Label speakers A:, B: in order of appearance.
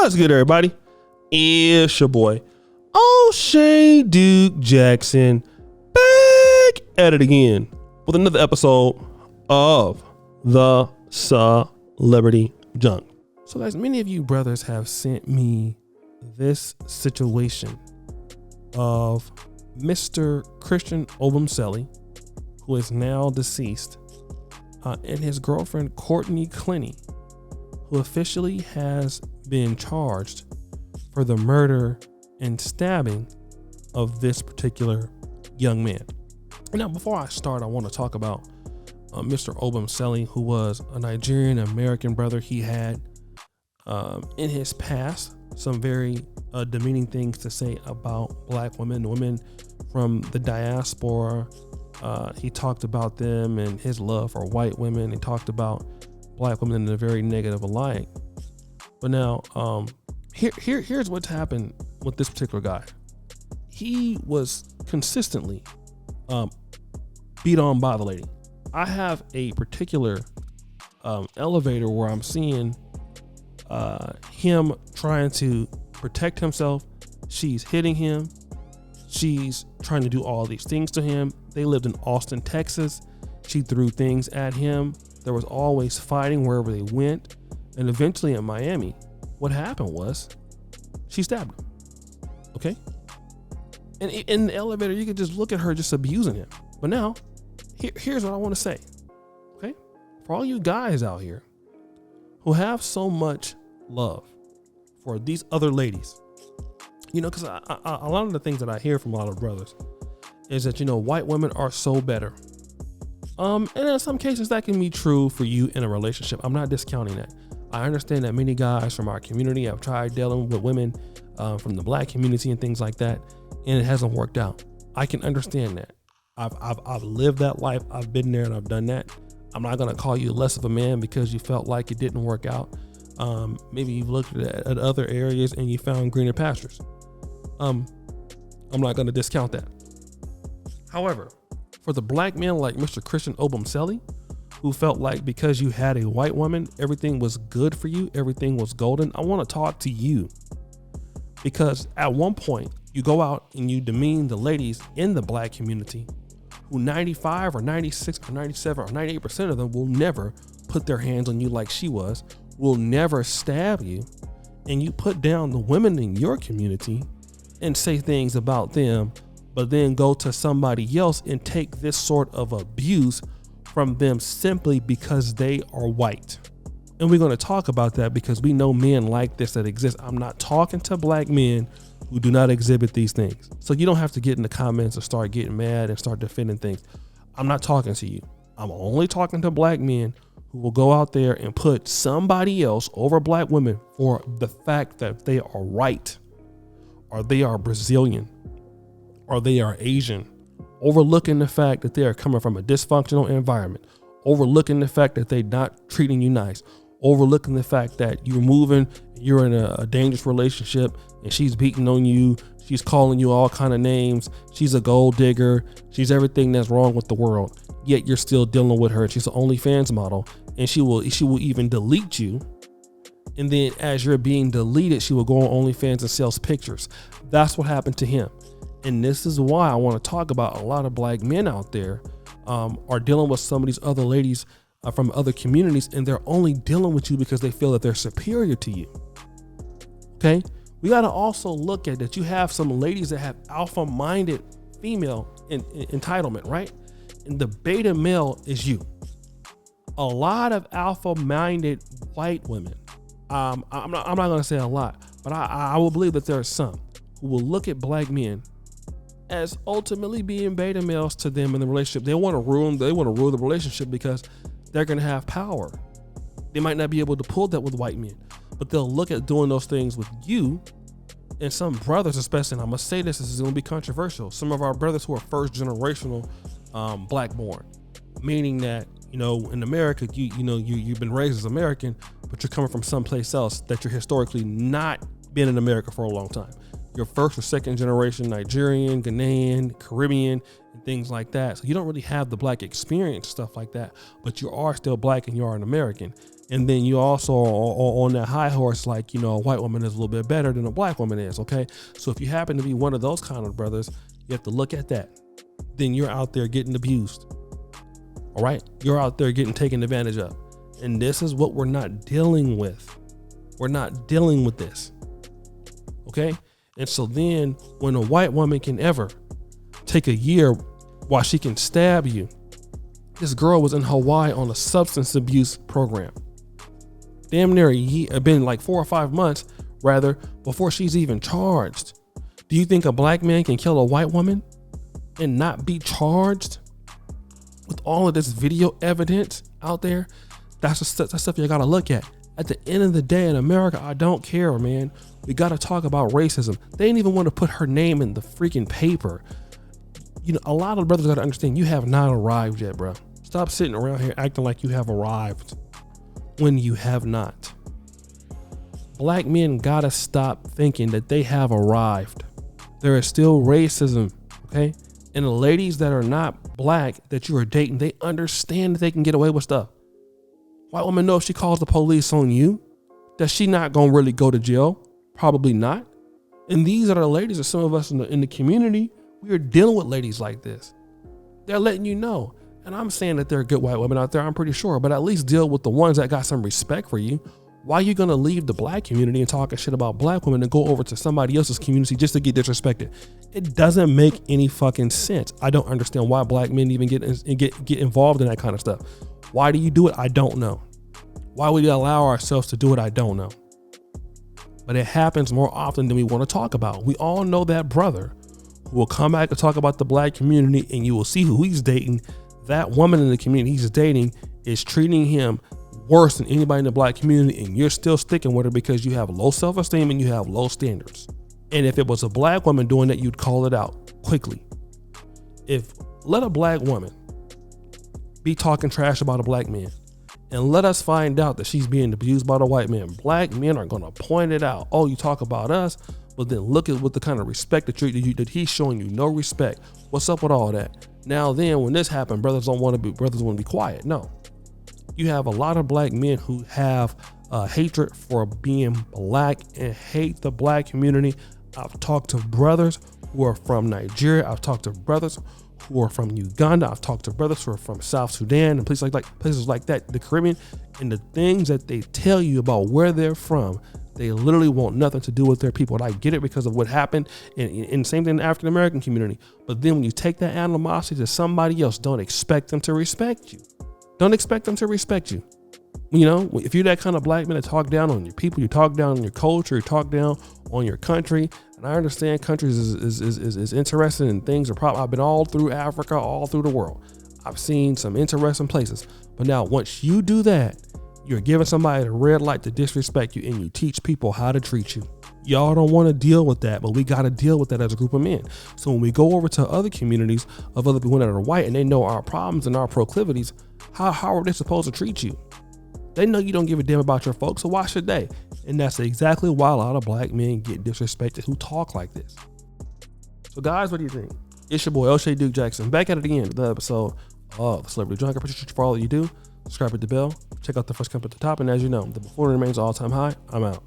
A: What's good, everybody? It's your boy, O'Shea Duke Jackson, back at it again with another episode of the Celebrity Junk. So, guys, many of you brothers have sent me this situation of Mr. Christian Obumseli, who is now deceased, and his girlfriend, Courtney Clenny, who officially has been charged for the murder and stabbing of this particular young man. Now, before I start, I want to talk about Mr. Obumseli, who was a Nigerian American brother. He had in his past some very demeaning things to say about black women from the diaspora. He talked about them and his love for white women. He talked about black women in a very negative light. But now, here's what's happened with this particular guy. He was consistently beat on by the lady. I have a particular elevator where I'm seeing him trying to protect himself. She's hitting him. She's trying to do all these things to him. They lived in Austin, Texas. She threw things at him. There was always fighting wherever they went. And eventually in Miami, what happened was she stabbed him. Okay? And in the elevator, you could just look at her just abusing him. But now, here's what I want to say. Okay? For all you guys out here who have so much love for these other ladies, you know, because a lot of the things that I hear from a lot of brothers is that, you know, white women are so better. And in some cases that can be true for you in a relationship. I'm not discounting that. I understand that many guys from our community have tried dealing with women from the black community and things like that, and it hasn't worked out. I can understand that. I've lived that life. I've been there and I've done that. I'm not going to call you less of a man because you felt like it didn't work out. Maybe you've looked at other areas and you found greener pastures. I'm not going to discount that. However, for the black men like Mr. Christian Obumseli, who felt like because you had a white woman, everything was good for you, everything was golden, I want to talk to you. Because at one point, you go out and you demean the ladies in the black community, who 95 or 96 or 97 or 98% of them will never put their hands on you like she was, will never stab you, and you put down the women in your community and say things about them, but then go to somebody else and take this sort of abuse from them simply because they are white. And we're going to talk about that because we know men like this that exist. I'm not talking to black men who do not exhibit these things. So you don't have to get in the comments and start getting mad and start defending things. I'm not talking to you. I'm only talking to black men who will go out there and put somebody else over black women for the fact that they are white, or they are Brazilian, or they are Asian, overlooking the fact that they are coming from a dysfunctional environment, overlooking the fact that they're not treating you nice, overlooking the fact that you're in a dangerous relationship and she's beating on you, she's calling you all kind of names, she's a gold digger, she's everything that's wrong with the world, yet you're still dealing with her. She's an OnlyFans model, and she will even delete you. And then as you're being deleted, she will go on OnlyFans and sells pictures. That's what happened to him. And this is why I want to talk about a lot of black men out there are dealing with some of these other ladies from other communities, and they're only dealing with you because they feel that they're superior to you. Okay? We got to also look at that you have some ladies that have alpha-minded female entitlement, right? And the beta male is you. A lot of alpha-minded white women, I'm not going to say a lot, but I will believe that there are some who will look at black men as ultimately being beta males to them in the relationship. They want to ruin the relationship because they're going to have power. They might not be able to pull that with white men, but they'll look at doing those things with you. And some brothers, especially, and I'm going to say this is going to be controversial, some of our brothers who are first generational black born, meaning that, you know, in America, you've been raised as American, but you're coming from someplace else that you're historically not been in America for a long time. You're first or second generation Nigerian, Ghanaian, Caribbean, and things like that. So you don't really have the black experience, stuff like that, but you are still black and you are an American. And then you also are on that high horse, like, you know, a white woman is a little bit better than a black woman is, okay? So if you happen to be one of those kind of brothers, you have to look at that. Then you're out there getting abused, all right? You're out there getting taken advantage of. And this is what we're not dealing with. We're not dealing with this, okay? And so then when a white woman can ever take a year while she can stab you, this girl was in Hawaii on a substance abuse program. Damn near been like 4 or 5 months, rather, before she's even charged. Do you think a black man can kill a white woman and not be charged with all of this video evidence out there? That's stuff you gotta look at. At the end of the day, in America, I don't care, man. We gotta talk about racism. They didn't even want to put her name in the freaking paper. You know, a lot of brothers gotta understand, you have not arrived yet, bro. Stop sitting around here acting like you have arrived when you have not. Black men gotta stop thinking that they have arrived. There is still racism, okay? And the ladies that are not black that you are dating, they understand that they can get away with stuff. White woman knows if she calls the police on you, that she not gonna really go to jail. Probably not. And these are the ladies, or some of us in the community, we are dealing with ladies like this. They're letting you know. And I'm saying that there are good white women out there, I'm pretty sure, but at least deal with the ones that got some respect for you. Why are you gonna leave the black community and talking shit about black women and go over to somebody else's community just to get disrespected? It doesn't make any fucking sense. I don't understand why black men even get involved in that kind of stuff. Why do you do it? I don't know. Why would we allow ourselves to do it? I don't know. But it happens more often than we want to talk about. We all know that brother who will come back and talk about the black community, and you will see who he's dating. That woman in the community he's dating is treating him worse than anybody in the black community, and you're still sticking with her because you have low self-esteem and you have low standards. And if it was a black woman doing that, you'd call it out quickly. Let a black woman be talking trash about a black man, and let us find out that she's being abused by the white man, black men are gonna point it out. Oh, you talk about us, but then look at what the kind of respect that he's showing you. No respect. What's up with all that? Now then, when this happened, brothers want to be quiet. No, you have a lot of black men who have hatred for being black and hate the black community. I've talked to brothers who are from Nigeria. I've talked to brothers who are from Uganda. I've talked to brothers who are from South Sudan and places like that, the Caribbean. And the things that they tell you about where they're from, they literally want nothing to do with their people. And I get it because of what happened, and same thing in the African American community. But then when you take that animosity to somebody else, don't expect them to respect you. Don't expect them to respect you. You know, if you're that kind of black man that talk down on your people, you talk down on your culture, you talk down on your country. And I understand countries is interesting and things are probably, I've been all through Africa, all through the world. I've seen some interesting places. But now once you do that, you're giving somebody the red light to disrespect you, and you teach people how to treat you. Y'all don't want to deal with that, but we got to deal with that as a group of men. So when we go over to other communities of other people that are white and they know our problems and our proclivities, how are they supposed to treat you? They know you don't give a damn about your folks, so why should they? And that's exactly why a lot of black men get disrespected who talk like this. So guys, what do you think? It's your boy, O'Shea Duke Jackson, back at it again, the episode of The Celebrity Junk. I appreciate you for all that you do. Subscribe, hit the bell, check out the first comment at the top, and as you know, the buffoonery remains all-time high. I'm out.